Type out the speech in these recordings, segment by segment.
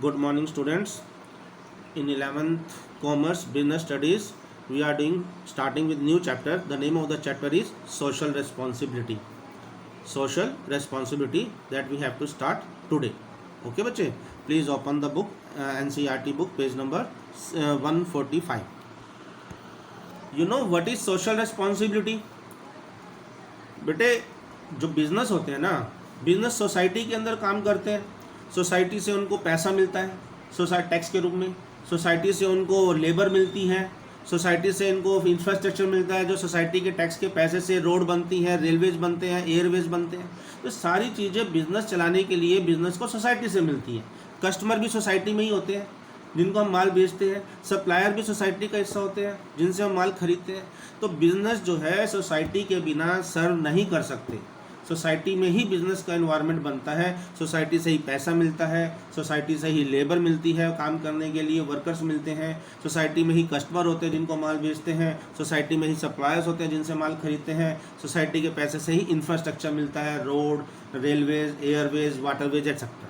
Good morning, students. In 11th Commerce Business Studies, we are starting with new chapter. The name of the chapter is Social Responsibility. Social Responsibility that we have to start today. Okay, बच्चे, please open the book, NCERT book, page number 145. You know what is social responsibility? बेटे, जो business होते हैं ना, business society के अंदर काम करते हैं. सोसाइटी से उनको पैसा मिलता है, सोसाइटी टैक्स के रूप में. सोसाइटी से उनको लेबर मिलती है, सोसाइटी से इनको इंफ्रास्ट्रक्चर मिलता है, जो सोसाइटी के टैक्स के पैसे से रोड बनती हैं, रेलवेज बनते हैं, एयरवेज बनते हैं. तो सारी चीज़ें बिजनेस चलाने के लिए बिजनेस को सोसाइटी से मिलती हैं. कस्टमर भी सोसाइटी में ही होते हैं जिनको हम माल बेचते हैं. सप्लायर भी सोसाइटी का हिस्सा होते हैं जिनसे हम माल खरीदते हैं. तो बिजनेस जो है सोसाइटी के बिना सर्व नहीं कर सकते. सोसाइटी में ही बिजनेस का एनवायरनमेंट बनता है. सोसाइटी से ही पैसा मिलता है, सोसाइटी से ही लेबर मिलती है, काम करने के लिए वर्कर्स मिलते हैं. सोसाइटी में ही कस्टमर होते हैं जिनको माल बेचते हैं. सोसाइटी में ही सप्लायर्स होते हैं जिनसे माल खरीदते हैं. सोसाइटी के पैसे से ही इंफ्रास्ट्रक्चर मिलता है, road, railways, Airways, waterways etcetera.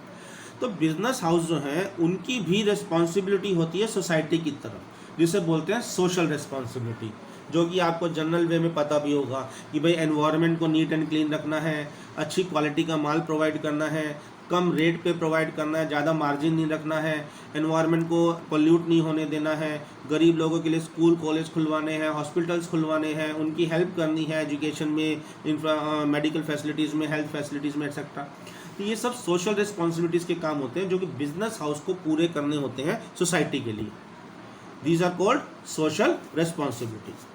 तो बिजनेस हाउस जो है उनकी भी रिस्पॉन्सिबिलिटी होती है सोसाइटी की तरफ, जिसे बोलते हैं सोशल रिस्पॉन्सिबिलिटी, जो कि आपको जनरल वे में पता भी होगा कि भाई एनवायरनमेंट को नीट एंड क्लीन रखना है, अच्छी क्वालिटी का माल प्रोवाइड करना है, कम रेट पे प्रोवाइड करना है, ज़्यादा मार्जिन नहीं रखना है, एनवायरनमेंट को पोल्यूट नहीं होने देना है, गरीब लोगों के लिए स्कूल कॉलेज खुलवाने हैं, हॉस्पिटल्स खुलवाने हैं, उनकी हेल्प करनी है एजुकेशन में, मेडिकल फैसिलिटीज़ में, हेल्थ फैसिलिटीज़ में एक्सेट्रा. तो ये सब सोशल रिस्पॉन्सिबिलिटीज़ के काम होते हैं जो कि बिजनेस हाउस को पूरे करने होते हैं सोसाइटी के लिए. These are called social responsibilities.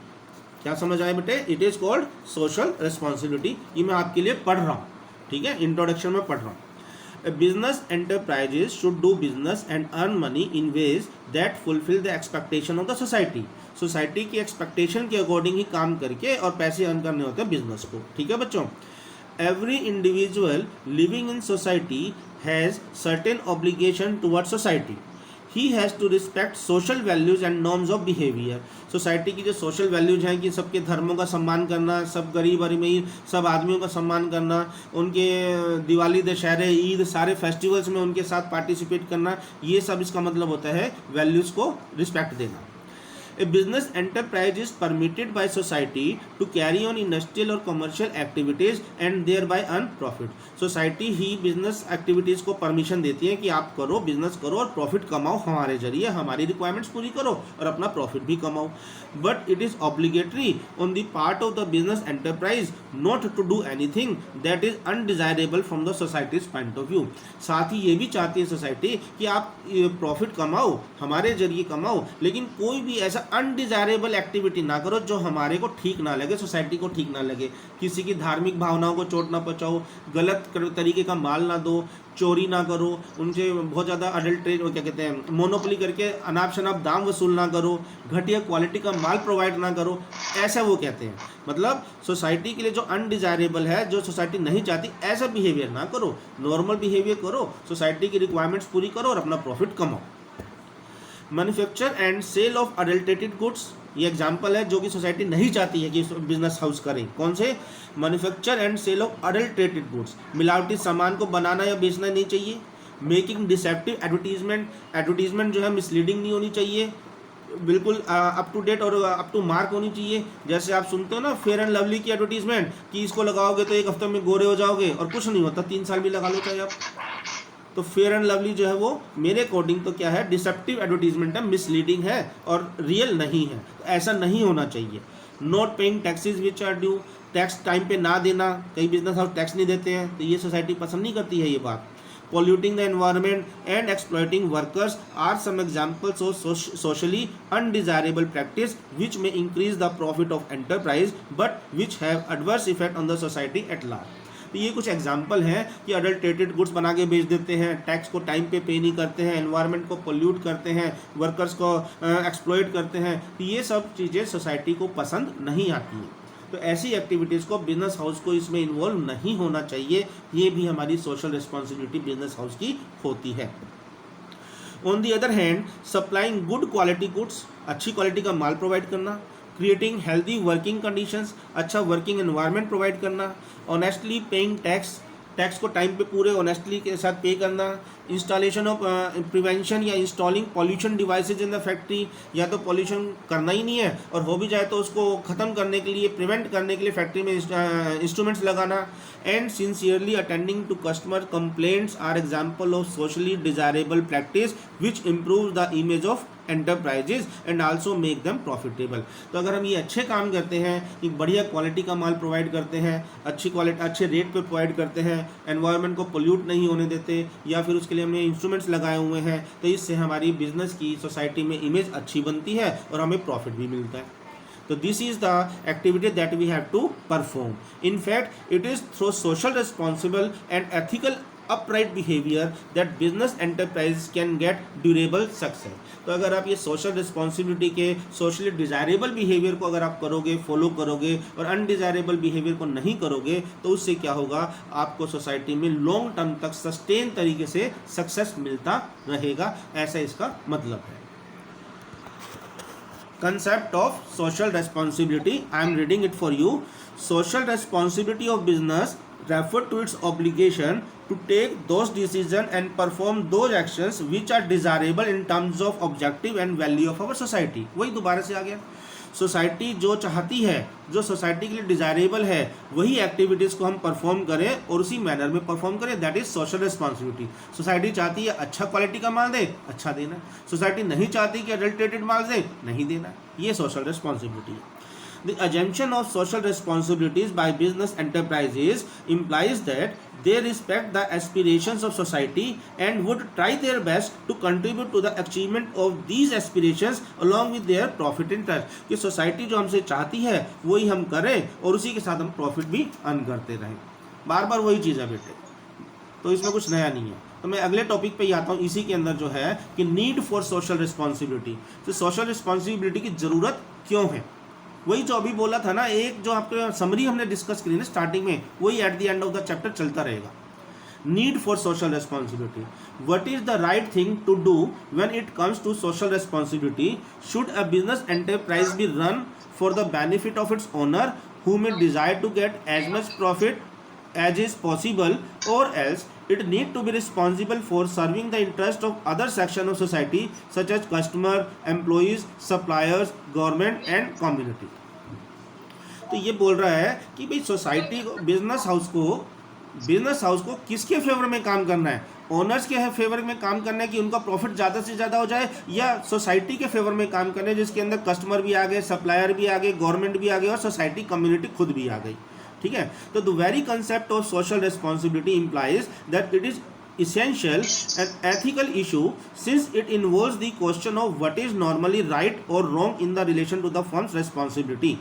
क्या समझ आए बेटे? It is called social responsibility. ये मैं आपके लिए पढ़ रहा हूँ, ठीक है, इंट्रोडक्शन में पढ़ रहा हूँ. Business enterprises should do business and earn money in ways that fulfil the expectation of the society. Society की एक्सपेक्टेशन के अकॉर्डिंग ही काम करके और पैसे अर्न करने होते हैं बिजनेस को. ठीक है बच्चों. Every individual living in society has certain obligation towards society. He has to respect social values and norms of behavior. Society की जो सोशल वैल्यूज हैं कि सबके धर्मों का सम्मान करना, सब गरीब अमीर सब आदमियों का सम्मान करना, उनके दिवाली, दशहरे, ईद, सारे फेस्टिवल्स में उनके साथ पार्टिसिपेट करना, ये सब इसका मतलब होता है वैल्यूज़ को रिस्पेक्ट देना. A business enterprise is permitted by society to carry on industrial or commercial activities and thereby earn profit. Society he business activities को परमिशन देती है कि आप करो, बिजनेस करो और प्रॉफिट कमाओ, हमारे जरिए हमारी रिक्वायरमेंट्स पूरी करो और अपना प्रॉफिट भी कमाओ. But it is obligatory on the part of the business enterprise not to do anything that is undesirable from the society's point of view. साथ ही ये भी चाहती है सोसाइटी कि आप प्रॉफिट कमाओ, हमारे जरिए कमाओ, लेकिन कोई भी ऐसा अनडिजायरेबल एक्टिविटी ना करो जो हमारे को ठीक ना लगे, सोसाइटी को ठीक ना लगे. किसी की धार्मिक भावनाओं को चोट ना पहुंचाओ, गलत तरीके का माल ना दो, चोरी ना करो, उनसे बहुत ज़्यादा अडल्ट्रेट क्या कहते हैं मोनोपोली करके अनाप शनाप दाम वसूल ना करो, घटिया क्वालिटी का माल प्रोवाइड ना करो, ऐसा वो कहते हैं. मतलब सोसाइटी के लिए जो अनडिजायरेबल है, जो सोसाइटी नहीं चाहती, ऐसा बिहेवियर ना करो, नॉर्मल बिहेवियर करो, सोसाइटी की रिक्वायरमेंट्स पूरी करो और अपना प्रॉफिट कमाओ. Manufacture and sale of adulterated goods, ये एग्जाम्पल है जो कि सोसाइटी नहीं चाहती है कि बिजनेस हाउस करें. कौन से? Manufacture and sale of adulterated goods, मिलावटी सामान को बनाना या बेचना नहीं चाहिए. मेकिंग डिसेप्टिव एडवर्टीजमेंट, एडवर्टीजमेंट जो है मिसलीडिंग नहीं होनी चाहिए, बिल्कुल अप टू डेट और अप टू मार्क होनी चाहिए. जैसे आप सुनते हो ना फेयर एंड लवली की एडवर्टीजमेंट कि इसको लगाओगे तो 1 हफ्ते में गोरे हो जाओगे, और कुछ नहीं होता, 3 साल भी लगा लो चाहे आप. तो फेयर एंड लवली जो है वो मेरे अकॉर्डिंग तो क्या है, डिसेप्टिव एडवर्टीजमेंट है, मिसलीडिंग है और रियल नहीं है. तो ऐसा नहीं होना चाहिए. Not paying taxes which are due, tax time पे ना देना, कई बिजनेस हाउस टैक्स नहीं देते हैं, तो ये सोसाइटी पसंद नहीं करती है ये बात. Polluting the environment and exploiting workers are some examples of socially undesirable practice which may increase the profit of enterprise but which have adverse effect on the society at large. तो ये कुछ example हैं कि adulterated goods बना के बेच देते हैं, टैक्स को टाइम पे नहीं करते हैं, एनवायरनमेंट को पोल्यूट करते हैं, वर्कर्स को एक्सप्लॉइट करते हैं. तो ये सब चीज़ें सोसाइटी को पसंद नहीं आती हैं. तो ऐसी एक्टिविटीज़ को बिजनेस हाउस को इसमें इन्वॉल्व नहीं होना चाहिए. ये भी हमारी सोशल रिस्पॉन्सिबिलिटी बिजनेस हाउस की होती है. On the other hand, supplying good quality goods, अच्छी क्वालिटी का माल प्रोवाइड करना, क्रिएटिंग हेल्दी वर्किंग कंडीशंस, अच्छा वर्किंग एनवायरनमेंट प्रोवाइड करना, ऑनेस्टली पेइंग टैक्स, टैक्स को टाइम पे पूरे ऑनेस्टली के साथ पे करना, इंस्टॉलेशन ऑफ प्रिवेंशन या installing pollution devices in the factory, या तो पॉल्यूशन करना ही नहीं है और हो भी जाए तो उसको ख़त्म करने के लिए, प्रिवेंट करने के लिए फैक्ट्री में इंस्ट्रूमेंट्स लगाना, and sincerely attending to customer complaints are example of socially desirable practice which improve the image of enterprises and also make them profitable. तो अगर हम ये अच्छे काम करते हैं कि बढ़िया क्वालिटी का माल प्रोवाइड करते हैं, अच्छी क्वालिटी अच्छे रेट पे प्रोवाइड करते हैं, एनवायरनमेंट को पोल्यूट नहीं होने देते, या फिर उसके लिए हमने इंस्ट्रूमेंट्स लगाए हुए हैं, तो इससे हमारी बिजनेस की, सोसाइटी में इमेज अच्छी बनती है और हमें प्रॉफिट भी मिलता है। तो this is the activity that we have to perform. In fact it is through social responsible and ethical upright behavior that business enterprise can get durable success। तो अगर आप ये सोशल रिस्पॉन्सिबिलिटी के सोशली डिज़ायरेबल बिहेवियर को अगर आप करोगे, follow करोगे और अनडिज़ायरेबल बिहेवियर को नहीं करोगे, तो उससे क्या होगा, आपको सोसाइटी में लॉन्ग टर्म तक सस्टेन तरीके से सक्सेस मिलता रहेगा, ऐसा इसका मतलब है। Concept of social responsibility, I am reading it for you. Social responsibility of business refer to its obligation to take those decisions and perform those actions which are desirable in terms of objective and value of our society। वही दोबारा से आ गया, society जो चाहती है, जो society के लिए डिजायरेबल है, वही एक्टिविटीज़ को हम परफॉर्म करें और उसी मैनर में परफॉर्म करें, that is social responsibility. Society चाहती है अच्छा क्वालिटी का माल दे, अच्छा देना। सोसाइटी नहीं चाहती कि अडल्टेटेड माल दे, नहीं देना। ये सोशल रिस्पॉन्सिबिलिटी है। The assumption of social responsibilities by business enterprises implies that they respect the aspirations of society and would try their best to contribute to the achievement of these aspirations along with their profit interest। कि society जो हमसे चाहती है वही हम करें और उसी के साथ हम प्रॉफिट भी अर्न करते रहें। बार बार वही चीज़ है बेटे, तो इसमें कुछ नया नहीं है। तो मैं अगले टॉपिक पे ही आता हूँ। इसी के अंदर जो है कि नीड फॉर सोशल रिस्पॉन्सिबिलिटी, तो सोशल रिस्पॉन्सिबिलिटी की ज़रूरत क्यों है, वही जो अभी बोला था ना, एक जो आपके समरी हमने डिस्कस करी ना स्टार्टिंग में, वही at the end of the chapter चलता रहेगा। Need for social responsibility, what is the right thing to do when it comes to social responsibility? Should a business enterprise be run for the benefit of its owner who may desire to get as much profit as is possible, or else it need to be responsible for serving the interest of other section of society such as customer, employees, suppliers, government and community। तो ये बोल रहा है कि भाई society को, business house को किसके फेवर में काम करना है? ओनर्स के फेवर में काम करना है कि उनका प्रॉफिट ज़्यादा से ज़्यादा हो जाए, या सोसाइटी के फेवर में काम करना है जिसके अंदर कस्टमर भी आ गए, सप्लायर भी आ गए, गवर्नमेंट भी आ गई और सोसाइटी कम्युनिटी खुद भी आ गई। ठीक है, तो the very concept of social responsibility implies that it is essential and ethical issue since it involves the question of what is normally right or wrong in the relation to the firm's responsibility।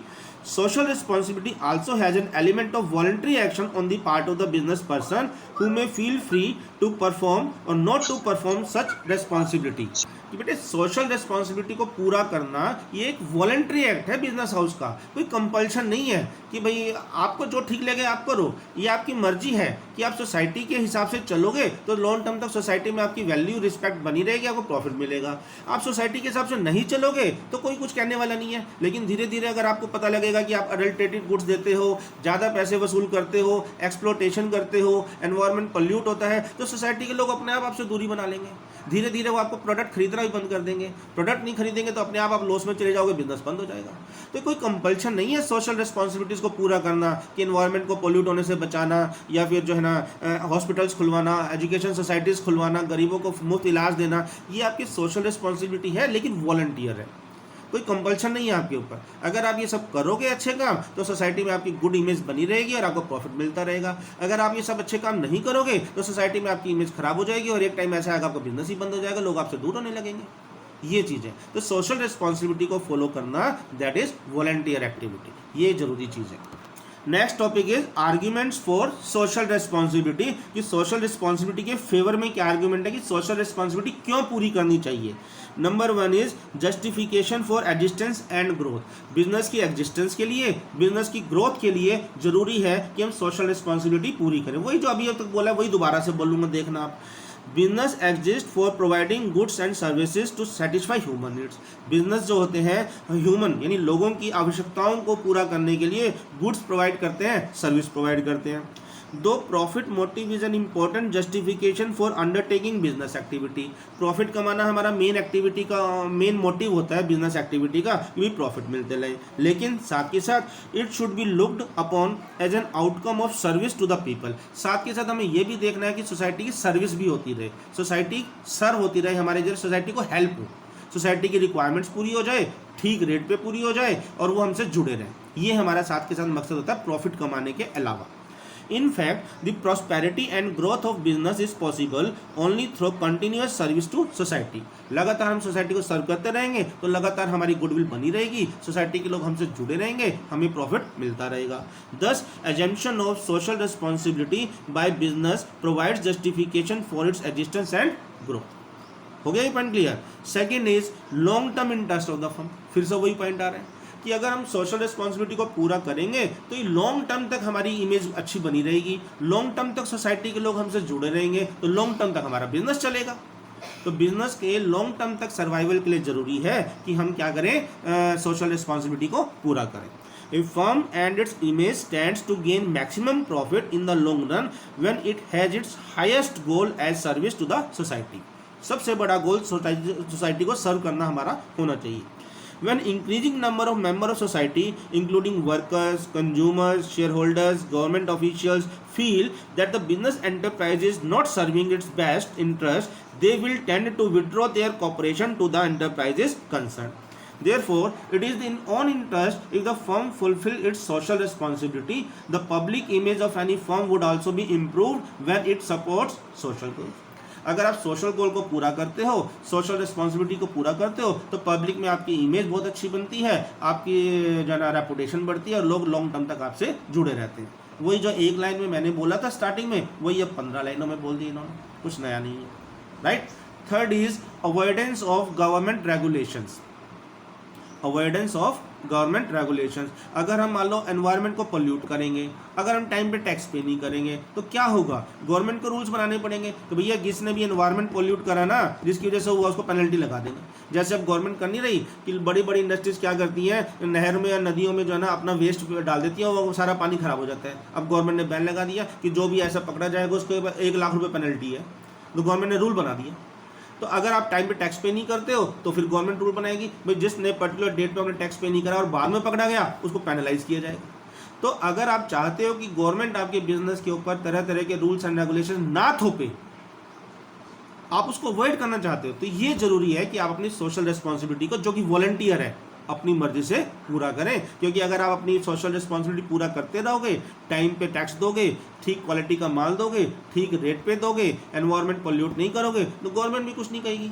Social responsibility also has an element of voluntary action on the part of the business person who may feel free to perform or not to perform such responsibility। कि बेटे social responsibility को पूरा करना ये एक voluntary act है business house का, कोई कंपल्शन नहीं है कि भाई आपको जो ठीक लगे आप करो। ये आपकी मर्जी है कि आप सोसाइटी के हिसाब से चलोगे तो लॉन्ग टर्म तक सोसाइटी में आपकी वैल्यू रिस्पेक्ट बनी रहेगी, आपको प्रॉफिट मिलेगा। आप सोसाइटी के हिसाब से नहीं चलोगे तो कोई कुछ कहने वाला नहीं है। लेकिन धीरे धीरे अगर आपको पता लगेगा कि आप अडल्टेटेड गुड्स देते हो, ज़्यादा पैसे वसूल करते हो, एक्सप्लोटेशन करते हो, एनवायरनमेंट पोल्यूट होता है, तो सोसाइटी के लोग अपने आप आपसे दूरी बना लेंगे। धीरे धीरे वो आपको प्रोडक्ट खरीदना भी बंद कर देंगे। प्रोडक्ट नहीं खरीदेंगे तो अपने आप लॉस में चले जाओगे, बिजनेस बंद हो जाएगा। तो कोई कंपल्शन नहीं है सोशल रिस्पॉन्सिबिलिटीज़ को पूरा करना कि एनवायरनमेंट को पोल्यूट होने से बचाना, या फिर जो है ना हॉस्पिटल्स खुलवाना, एजुकेशन सोसाइटीज़ खुलवाना, गरीबों को मुफ्त इलाज देना। ये आपकी सोशल रिस्पॉन्सिबिलिटी है, लेकिन वॉलंटियर है, कोई कंपल्शन नहीं है आपके ऊपर। अगर आप ये सब करोगे अच्छे काम तो सोसाइटी में आपकी गुड इमेज बनी रहेगी और आपको प्रॉफिट मिलता रहेगा। अगर आप ये सब अच्छे काम नहीं करोगे तो सोसाइटी में आपकी इमेज खराब हो जाएगी और एक टाइम ऐसा आएगा आपका बिजनेस ही बंद हो जाएगा, लोग आपसे दूर होने लगेंगे। ये चीज़ है। तो सोशल रिस्पॉन्सिबिलिटी को फॉलो करना, दैट इज वॉलंटियर एक्टिविटी, ये जरूरी चीज़ है। Next topic is arguments for social responsibility, कि सोशल रिस्पॉन्सिबिलिटी के फेवर में क्या आर्ग्यूमेंट है कि सोशल रिस्पॉन्सिबिलिटी क्यों पूरी करनी चाहिए। Number 1 is justification for existence and growth. Business की एग्जिस्टेंस के लिए, बिजनेस की ग्रोथ के लिए जरूरी है कि हम सोशल रिस्पॉन्सिबिलिटी पूरी करें। वही जो अभी तक बोला वही दोबारा से बोलूँगा, देखना आप। Business exist for providing goods and services to satisfy human needs. Business जो होते हैं ह्यूमन यानी लोगों की आवश्यकताओं को पूरा करने के लिए गुड्स प्रोवाइड करते हैं, सर्विस प्रोवाइड करते हैं। दो profit motive is an important justification for undertaking business activity. Profit कमाना हमारा मेन एक्टिविटी का मेन मोटिव होता है बिजनेस एक्टिविटी का, भी प्रॉफिट मिलते रहे, लेकिन साथ के साथ it should be looked upon as an outcome of service to the people. साथ के साथ हमें यह भी देखना है कि सोसाइटी की सर्विस भी होती रहे, सोसाइटी सर्व होती रहे हमारे जरिए, सोसाइटी को हेल्प हो, सोसाइटी की रिक्वायरमेंट्स पूरी हो जाए, ठीक रेट पे पूरी हो जाए और वो हमसे जुड़े रहें। ये हमारा साथ के साथ मकसद होता है प्रॉफिट कमाने के अलावा। In fact, the prosperity and growth of business is possible only through continuous service to society. लगातार हम सोसाइटी को सर्व करते रहेंगे तो लगातार हमारी गुडविल बनी रहेगी, सोसाइटी के लोग हमसे जुड़े रहेंगे, हमें प्रॉफिट मिलता रहेगा। Thus, assumption of social responsibility by business provides justification for its existence and growth. हो गया ये point clear. Second is long term interest of the firm. फिर से वही पॉइंट आ रहा है कि अगर हम सोशल रिस्पॉन्सिबिलिटी को पूरा करेंगे तो ये लॉन्ग टर्म तक हमारी इमेज अच्छी बनी रहेगी, लॉन्ग टर्म तक सोसाइटी के लोग हमसे जुड़े रहेंगे, तो लॉन्ग टर्म तक हमारा बिजनेस चलेगा। तो बिजनेस के लॉन्ग टर्म तक सर्वाइवल के लिए जरूरी है कि हम क्या करें, सोशल रिस्पॉन्सिबिलिटी को पूरा करें। A firm and its image stands to gain maximum profit in the long run when it has its highest goal as service to the society. सबसे बड़ा गोल सोसाइटी को सर्व करना हमारा होना चाहिए। When increasing number of members of society, including workers, consumers, shareholders, government officials, feel that the business enterprise is not serving its best interest, they will tend to withdraw their cooperation to the enterprises concerned. Therefore, it is in own interest if the firm fulfill its social responsibility. The public image of any firm would also be improved when it supports social goals. अगर आप social goal को पूरा करते हो, social responsibility को पूरा करते हो, तो पब्लिक में आपकी इमेज बहुत अच्छी बनती है, आपकी जो ना रेपुटेशन बढ़ती है और लोग लॉन्ग टर्म तक आपसे जुड़े रहते हैं। वही जो एक लाइन में मैंने बोला था स्टार्टिंग में, वही अब 15 लाइनों में बोल दी इन्होंने, कुछ नया नहीं है, right. Third is avoidance of government regulations. Avoidance of government regulations. अगर हम मान लो एनवायरनमेंट को पोल्यूट करेंगे, अगर हम टाइम पे टैक्स पे नहीं करेंगे तो क्या होगा, गवर्नमेंट को रूल्स बनाने पड़ेंगे कि भैया जिसने भी एनवायरनमेंट पोल्यूट करा ना, जिसकी वजह से हुआ, उसको पेनल्टी लगा देंगे। जैसे अब गवर्नमेंट कर नहीं रही कि बड़ी बड़ी इंडस्ट्रीज क्या करती हैं, नहर में या नदियों में जो है ना अपना वेस्ट डाल देती है, वो सारा पानी खराब हो जाता है। अब गवर्नमेंट ने बैन लगा दिया कि जो भी ऐसा पकड़ा जाएगा उसको 1 लाख रुपये पेनल्टी है, तो गवर्नमेंट ने रूल बना दिया। तो अगर आप टाइम पे टैक्स पे नहीं करते हो तो फिर गवर्नमेंट रूल बनाएगी, भाई जिसने पर्टिकुलर डेट पे अपने टैक्स पे नहीं करा और बाद में पकड़ा गया उसको पेनलाइज किया जाएगा। तो अगर आप चाहते हो कि गवर्नमेंट आपके बिजनेस के ऊपर तरह तरह के रूल्स एंड रेगुलेशन ना थोपे, आप उसको अवॉइड करना चाहते हो, तो ये जरूरी है कि आप अपनी सोशल रिस्पॉन्सिबिलिटी को, जो कि वॉलंटियर है, अपनी मर्जी से पूरा करें। क्योंकि अगर आप अपनी सोशल रिस्पॉन्सिबिलिटी पूरा करते रहोगे, टाइम पे टैक्स दोगे, ठीक क्वालिटी का माल दोगे, ठीक रेट पे दोगे, एनवायरनमेंट पोल्यूट नहीं करोगे, तो गवर्नमेंट भी कुछ नहीं कहेगी।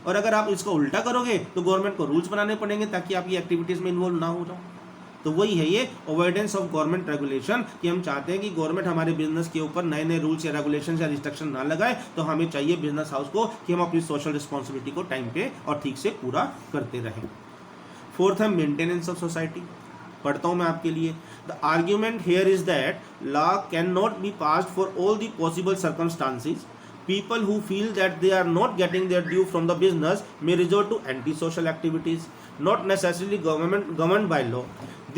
और अगर आप इसको उल्टा करोगे तो गवर्नमेंट को रूल्स बनाने पड़ेंगे ताकि आप ये एक्टिविटीज़ में इन्वॉल्व ना हो जाओ। तो वही है ये अवॉइडेंस ऑफ गवर्नमेंट रेगुलेशन, कि हम चाहते हैं कि गवर्नमेंट हमारे बिजनेस के ऊपर नए नए रूल्स या रेगुलेशन या रिस्ट्रिक्शन ना लगाए। तो हमें चाहिए बिजनेस हाउस को कि हम अपनी सोशल रिस्पॉन्सिबिलिटी को टाइम पे और ठीक से पूरा करते रहें। फोर्थ है मेंटेनेंस ऑफ सोसाइटी। पढ़ता हूँ मैं आपके लिए। The argument here is that law can not be passed for all the possible circumstances. People who feel that they are not getting their due from the business may resort to anti-social activities, not necessarily governed by law.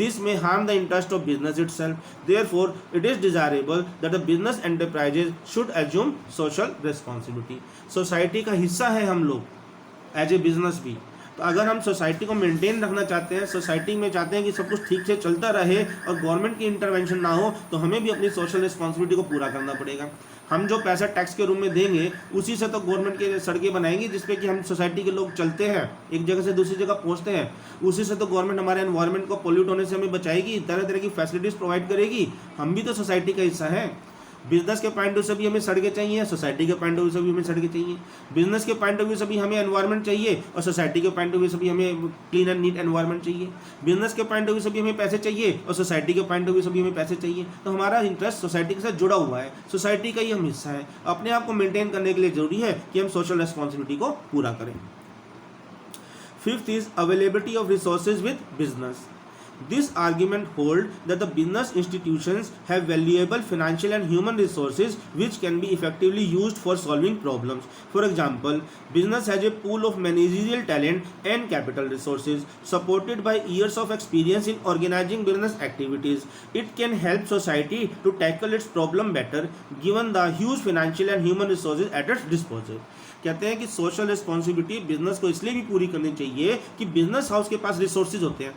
This may harm the interest of business itself. Therefore, it is desirable that the business enterprises should assume social responsibility. Society का हिस्सा है हम लोग as a business भी। तो अगर हम society को मेंटेन रखना चाहते हैं, सोसाइटी में चाहते हैं कि सब कुछ ठीक से चलता रहे और गवर्नमेंट की इंटरवेंशन ना हो, तो हमें भी अपनी सोशल रिस्पॉन्सिबिलिटी को पूरा करना पड़ेगा। हम जो पैसा टैक्स के रूप में देंगे उसी से तो गवर्नमेंट के सड़कें बनाएंगी जिसपे कि हम सोसाइटी के लोग चलते हैं, एक जगह से दूसरी जगह पहुंचते हैं। उसी से तो गवर्नमेंट हमारे एनवायरनमेंट को पोल्यूट होने से हमें बचाएगी, तरह तरह की फैसिलिटीज़ प्रोवाइड करेगी। हम भी तो सोसाइटी का हिस्सा है। बिजनेस के पॉइंट ऑफ व्यू से भी हमें सड़कें चाहिए, सोसाइटी के पॉइंट ऑफ व्यू से भी हमें सड़कें चाहिए। बिजनेस के पॉइंट ऑफ व्यू से भी हमें एनवायरनमेंट चाहिए और सोसाइटी के पॉइंट ऑफ व्यू से भी हमें क्लीन एंड नीट एनवायरनमेंट चाहिए। बिजनेस के पॉइंट ऑफ व्यू से भी हमें पैसे चाहिए और सोसाइटी के पॉइंट ऑफ व्यू से भी हमें पैसे चाहिए। तो हमारा इंटरेस्ट सोसाइटी के साथ जुड़ा हुआ है, सोसाइटी का ही हम हिस्सा है। अपने आप को मेंटेन करने के लिए जरूरी है कि हम सोशल रिस्पॉन्सिबिलिटी को पूरा करें। Fifth is availability of resources with business. This argument holds that the business institutions have valuable financial and human resources which can be effectively used for solving problems. For example, business has a pool of managerial talent and capital resources supported by years of experience in organizing business activities. It can help society to tackle its problem better given the huge financial and human resources at its disposal. कहते हैं कि social responsibility business को इसलिए भी पूरी करनी चाहिए कि बिजनेस हाउस के पास रिसोर्सेज होते हैं।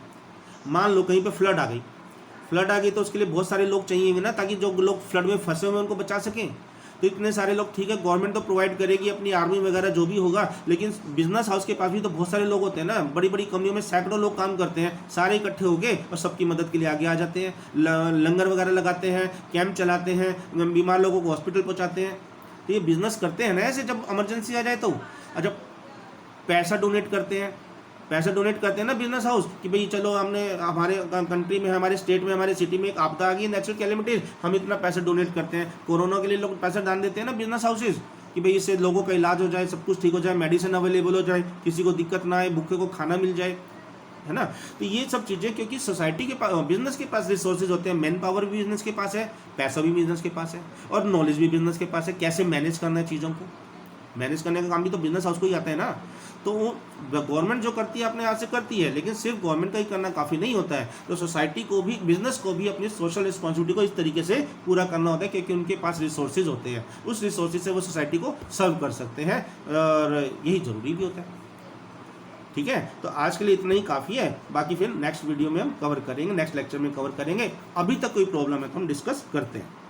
मान लो कहीं पे फ्लड आ गई तो उसके लिए बहुत सारे लोग चाहिएंगे ना, ताकि जो लोग फ्लड में फंसे हुए हैं उनको बचा सकें। तो इतने सारे लोग, ठीक है गवर्नमेंट तो प्रोवाइड करेगी अपनी आर्मी वगैरह जो भी होगा, लेकिन बिजनेस हाउस के पास भी तो बहुत सारे लोग होते हैं ना। बड़ी बड़ी कंपनियों में सैकड़ों लोग काम करते हैं, सारे इकट्ठे हो गए और सबकी मदद के लिए आगे आ जाते हैं। लंगर वगैरह लगाते हैं, कैंप चलाते हैं, बीमार लोगों को हॉस्पिटल पहुँचाते हैं। तो ये बिजनेस करते हैं ना ऐसे, जब इमरजेंसी आ जाए तो। जब पैसा डोनेट करते हैं ना बिजनेस हाउस कि भाई चलो हमने हमारे कंट्री में, हमारे स्टेट में, हमारे सिटी में एक आपदा आ गई, नेचुरल कैलेमिटीज, हम इतना पैसा डोनेट करते हैं। कोरोना के लिए लोग पैसा दान देते हैं ना बिजनेस हाउसेज कि भाई इससे लोगों का इलाज हो जाए, सब कुछ ठीक हो जाए, मेडिसिन अवेलेबल हो जाए, किसी को दिक्कत ना आए, भूखे को खाना मिल जाए, है ना। तो ये सब चीज़ें, क्योंकि सोसाइटी के पास, बिजनेस के पास रिसोर्सेज होते हैं, मैन पावर भी बिजनेस के पास है, पैसा भी बिजनेस के पास है, और नॉलेज भी बिजनेस के पास है। कैसे मैनेज करना है चीज़ों को, मैनेज करने का काम भी तो बिजनेस हाउस को ही आता है ना। तो गवर्नमेंट जो करती है अपने हाथ से करती है, लेकिन सिर्फ गवर्नमेंट का ही करना काफ़ी नहीं होता है। तो सोसाइटी को भी, बिजनेस को भी अपनी सोशल रिस्पॉन्सिबिलिटी को इस तरीके से पूरा करना होता है, क्योंकि उनके पास रिसोर्सेज होते हैं, उस रिसोर्सेज से वो सोसाइटी को सर्व कर सकते हैं, और यही ज़रूरी भी होता है। ठीक है, तो आज के लिए इतना ही काफ़ी है। बाकी फिर नेक्स्ट वीडियो में हम कवर करेंगे, नेक्स्ट लेक्चर में कवर करेंगे। अभी तक कोई प्रॉब्लम है तो हम डिस्कस करते हैं।